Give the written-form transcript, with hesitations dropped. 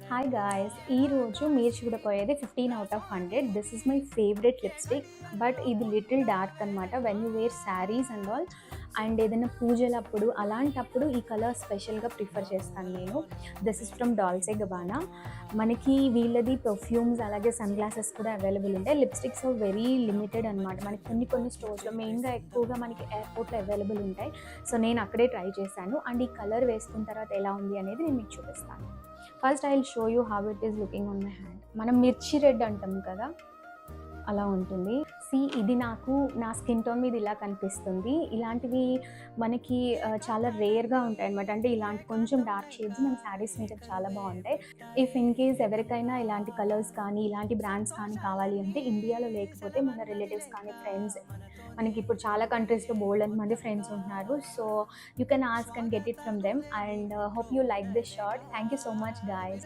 Hi guys, ఈరోజు మీరు చూడబోయేది 15 out of 100. This is my favourite lipstick. But ఇది లిటిల్ డార్క్ అనమాట. When you wear saris and all, and ఏదైనా పూజలప్పుడు అలాంటప్పుడు ఈ కలర్ స్పెషల్గా ప్రిఫర్ చేస్తాను నేను. This is from Dolce Gabbana. మనకి వీళ్ళది పర్ఫ్యూమ్స్ అలాగే సన్ గ్లాసెస్ కూడా అవైలబుల్ ఉంటాయి. లిప్స్టిక్స్ వెరీ లిమిటెడ్ అనమాట. మనకి కొన్ని స్టోర్స్లో మెయిన్గా ఎక్కువగా మనకి ఎయిర్పోర్ట్లో అవైలబుల్ ఉంటాయి. సో నేను అక్కడే ట్రై చేశాను, అండ్ ఈ కలర్ వేసుకున్న తర్వాత ఎలా ఉంది అనేది నేను మీకు చూపిస్తాను. First I will show you how it is looking on my hand. మనం మిర్చి రెడ్ అంటాం కదా, అలా ఉంటుంది. ఇది నాకు నా స్కిన్ టోన్ మీద ఇలా కనిపిస్తుంది. ఇలాంటివి మనకి చాలా రేర్గా ఉంటాయి అనమాట. అంటే ఇలాంటి కొంచెం డార్క్ షేడ్స్ మన శారీస్ మీద చాలా బాగుంటాయి. ఇఫ్ ఇన్ కేస్ ఎవరికైనా ఇలాంటి కలర్స్ కానీ ఇలాంటి బ్రాండ్స్ కానీ కావాలి అంటే, ఇండియాలో లేకపోతే మన రిలేటివ్స్ కానీ ఫ్రెండ్స్, మనకి ఇప్పుడు చాలా కంట్రీస్లో బోల్డ్ అంత మంది ఫ్రెండ్స్ ఉంటున్నారు. So you can ask and get it from them. And hope you like this short. Thank you so much guys.